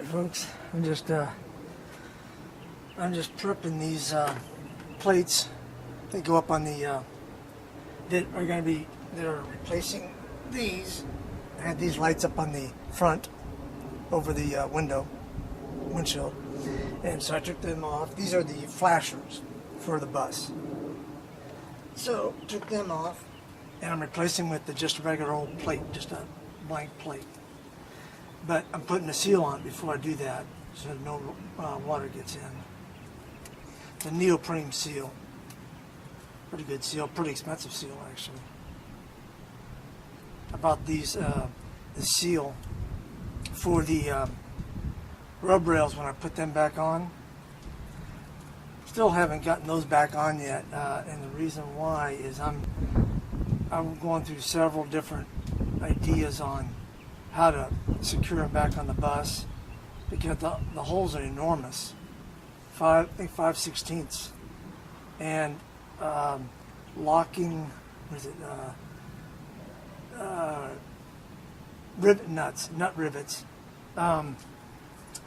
folks, I'm just prepping these plates that go up on the that are replacing these. I had these lights up on the front over the windshield, and so I took them off. These are the flashers for the bus, so took them off, and I'm replacing with just a regular old plate, just a blank plate. But I'm putting a seal on it before I do that, so no water gets in. It's a neoprene seal. Pretty good seal, pretty expensive seal actually. I bought the seal for the rub rails when I put them back on. Still haven't gotten those back on yet, and the reason why is I'm going through several different ideas on how to secure them back on the bus, because the holes are enormous. I think 5/16, and locking, rivet nuts, nut rivets. I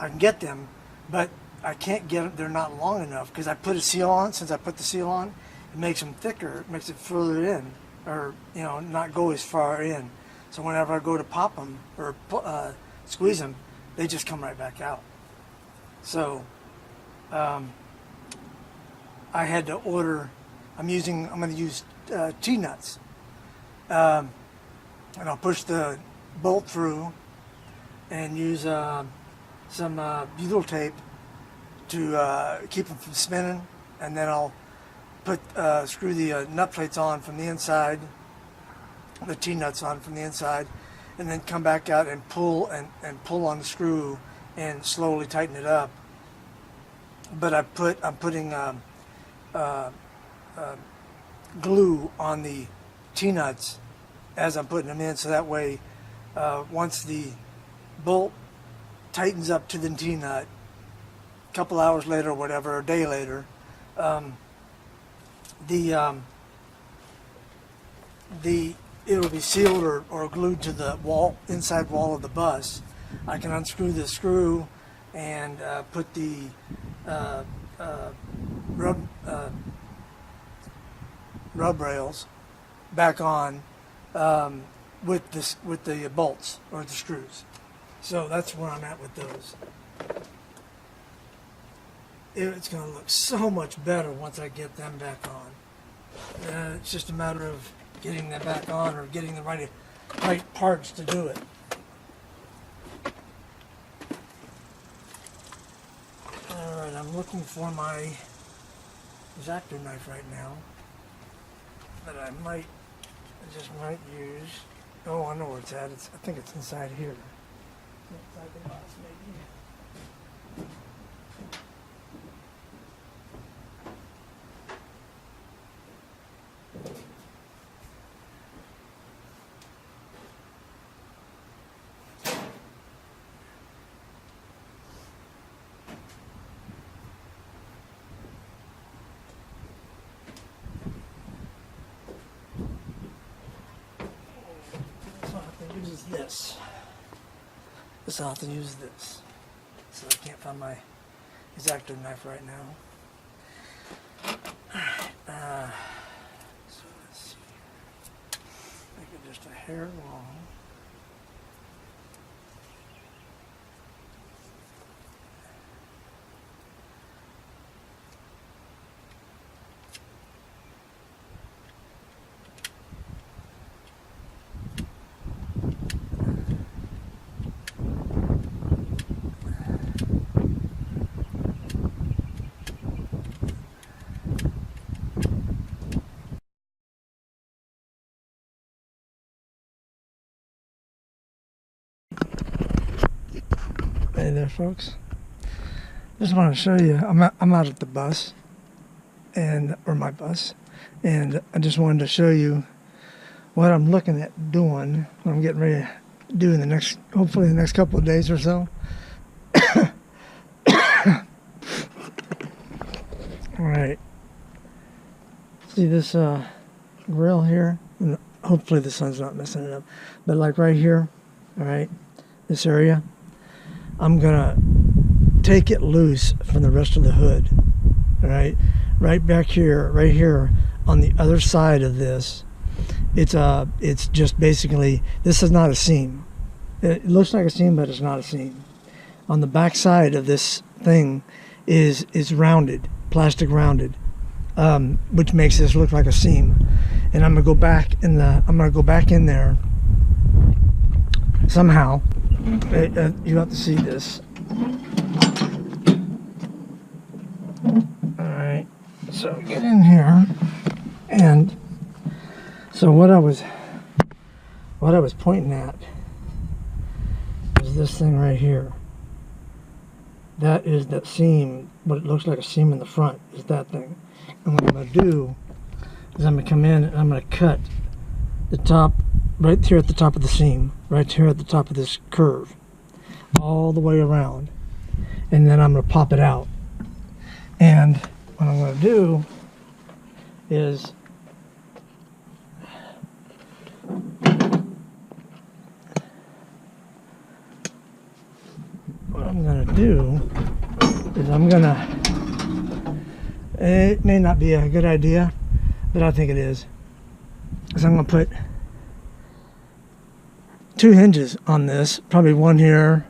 can get them, but I can't get them. They're not long enough because I put a seal on. Since I put the seal on, it makes them thicker. It makes it further in, or not go as far in. So whenever I go to pop them or squeeze them, they just come right back out. So I had to order. I'm going to use T-nuts, and I'll push the bolt through and use some butyl tape to keep them from spinning, and then I'll screw the nut plates on from the inside, the T-nuts on from the inside, and then come back out and pull on the screw and slowly tighten it up. But I'm putting glue on the T-nuts as I'm putting them in, so that way once the bolt tightens up to the T-nut, a couple hours later or whatever, a day later, it'll be sealed or glued to the inside wall of the bus. I can unscrew the screw and put the rub rails back on with the bolts or the screws. So that's where I'm at with those. It's going to look so much better once I get them back on. It's just a matter of getting them back on or getting the right parts to do it. Alright, I'm looking for my X-Acto knife right now that I just might use. Oh, I know where it's at. I think it's inside here. Inside the box, maybe. This. I'll have to use this. So I can't find my X-Acto knife right now. Alright, so let's see. Make it just a hair long. Hey there, folks. Just want to show you. I'm out at the bus, or my bus, and I just wanted to show you what I'm looking at doing. What I'm getting ready to do in hopefully the next couple of days or so. All right. See this grill here? Hopefully the sun's not messing it up. But like right here, all right, this area, I'm gonna take it loose from the rest of the hood. Right back here, right here on the other side of this, it's just basically, this is not a seam. It looks like a seam, but it's not a seam. On the back side of this thing is rounded, plastic rounded, which makes this look like a seam. And I'm gonna go back in there somehow. You have to see this. All right, so get in here, and so what I was pointing at is this thing right here. That is that seam, what it looks like a seam in the front is that thing. And what I'm going to do is I'm going to come in and I'm going to cut the top right here at the top of the seam, right here at the top of this curve, all the way around. And then I'm going to pop it out. And what I'm going to do is it may not be a good idea, but I think it is. So I'm going to put 2 hinges on this, probably one here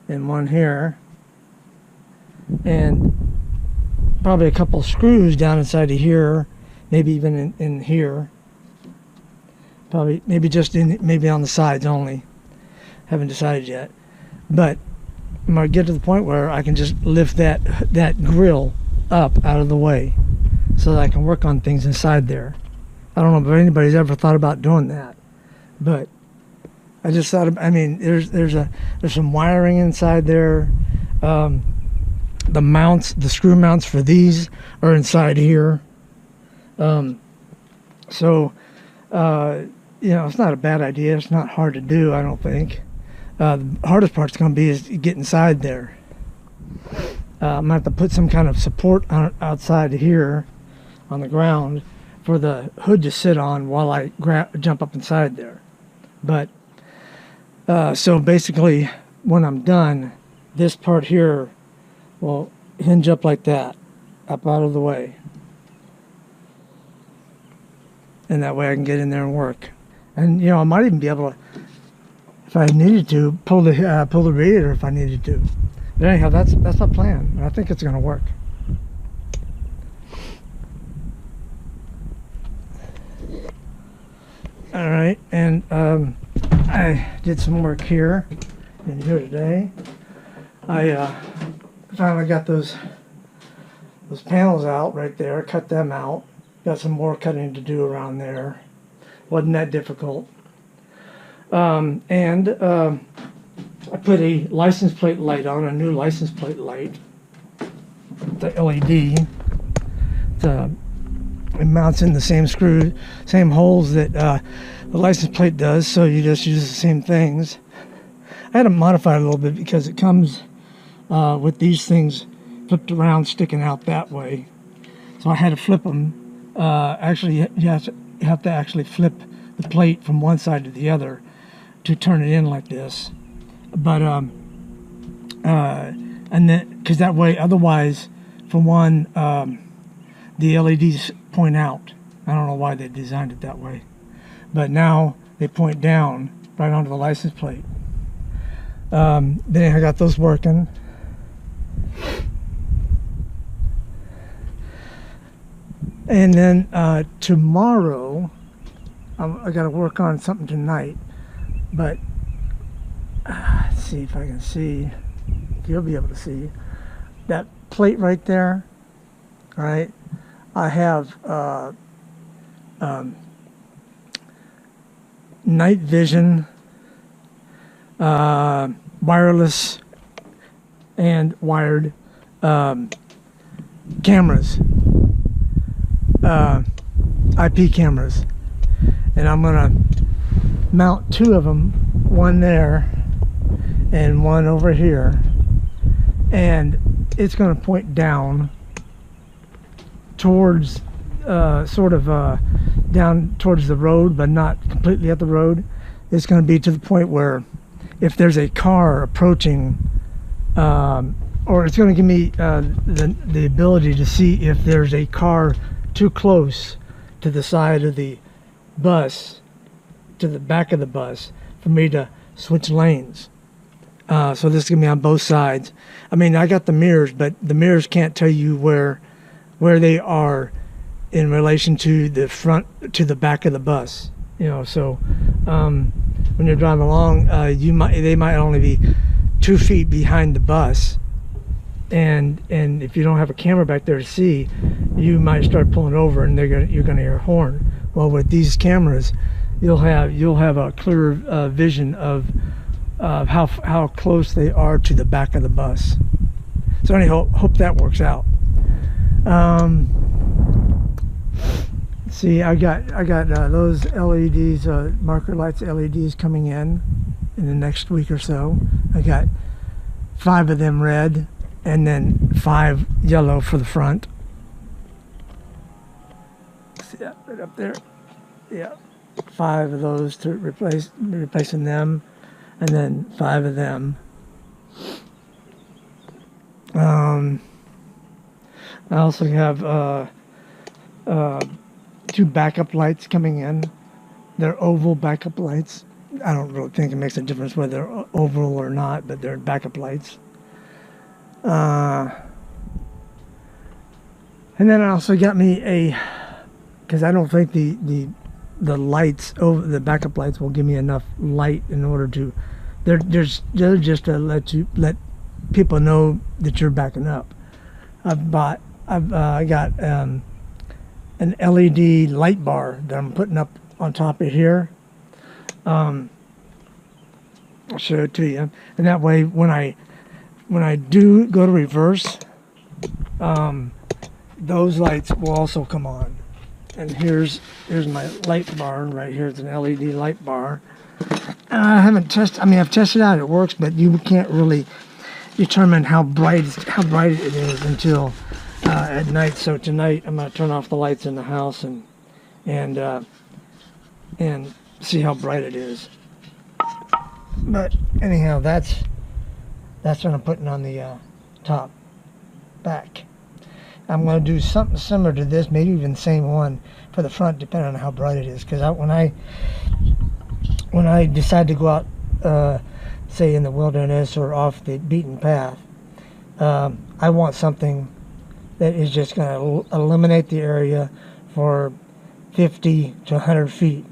and one here, and probably a couple screws down inside of here, maybe even in here, probably maybe on the sides only. Haven't decided yet, but I'm going to get to the point where I can just lift that grill up out of the way so that I can work on things inside there. I don't know if anybody's ever thought about doing that, but I just thought, there's some wiring inside there. The mounts, the screw mounts for these are inside here. It's not a bad idea. It's not hard to do, I don't think. The hardest part's going to be is to get inside there. I'm going to have to put some kind of support outside here on the ground for the hood to sit on while I jump up inside there. But so basically, when I'm done, this part here will hinge up like that, up out of the way. And that way I can get in there and work. And I might even be able to, if I needed to, pull the radiator if I needed to. But anyhow, that's my plan, and I think it's going to work. All right, and I did some work here in here today. I finally got those panels out right there, cut them out. Got some more cutting to do around there. Wasn't that difficult. I put a license plate light on, a new license plate light, the LED. It mounts in the same screw, same holes that the license plate does, so you just use the same things. I had to modify it a little bit because it comes with these things flipped around, sticking out that way. So I had to flip them. Actually, you have to actually flip the plate from one side to the other to turn it in like this. But and then because that way, otherwise, for one, the LEDs point out. I don't know why they designed it that way, but now they point down right onto the license plate. Then I got those working. And then tomorrow, I got to work on something tonight. But let's see if I can see. If you'll be able to see that plate right there. Right, I have night vision, wireless, and wired cameras. IP cameras, and I'm gonna mount 2 of them, one there and one over here, and it's gonna point down towards down towards the road, but not completely at the road. It's gonna be to the point where if there's a car approaching or it's going to give me the ability to see if there's a car too close to the side of the bus, to the back of the bus, for me to switch lanes. So this is going to be on both sides. I mean, I got the mirrors, but the mirrors can't tell you where they are in relation to the front, to the back of the bus. You know, so when you're driving along, they might only be 2 feet behind the bus, and if you don't have a camera back there to see, you might start pulling over, and you're gonna hear a horn. Well, with these cameras, you'll have a clearer vision of how close they are to the back of the bus. So anyhow, hope that works out. See, I got those LEDs, marker lights LEDs coming in the next week or so. I got 5 of them red, and then 5 yellow for the front. See that right up there? Yeah, 5 of those to replacing them, and then 5 of them. I also have 2 backup lights coming in. They're oval backup lights. I don't really think it makes a difference whether they're oval or not, but they're backup lights. And then I also got me because I don't think the lights over the backup lights will give me enough light in order to. They're just to let people know that you're backing up. I got an LED light bar that I'm putting up on top of here. I'll show it to you, and that way when I do go to reverse, those lights will also come on. And here's my light bar right here. It's an LED light bar. I haven't tested. I mean, I've tested it out. It works, but you can't really determine how bright it is until at night. So tonight I'm going to turn off the lights in the house and see how bright it is. But anyhow, that's what I'm putting on the top back. I'm going to do something similar to this, maybe even the same one for the front, depending on how bright it is. Because when I decide to go out, say in the wilderness or off the beaten path, I want something that is just going to eliminate the area for 50 to 100 feet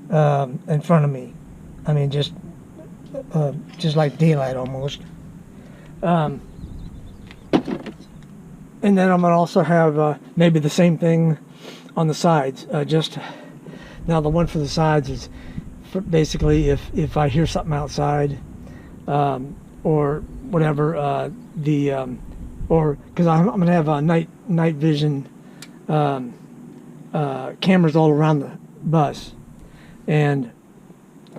in front of me. I mean, just like daylight almost. And then I'm going to also have maybe the same thing on the sides. Now the one for the sides is for basically if I hear something outside or whatever, or because I'm going to have night vision cameras all around the bus, and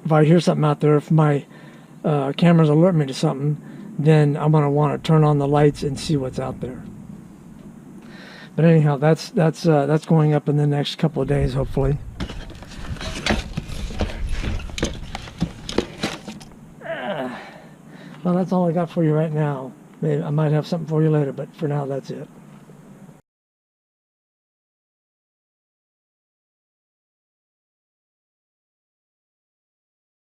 if I hear something out there, if my cameras alert me to something, then I'm going to want to turn on the lights and see what's out there. But anyhow, that's going up in the next couple of days, hopefully. Well, that's all I got for you right now. Maybe I might have something for you later, but for now, that's it.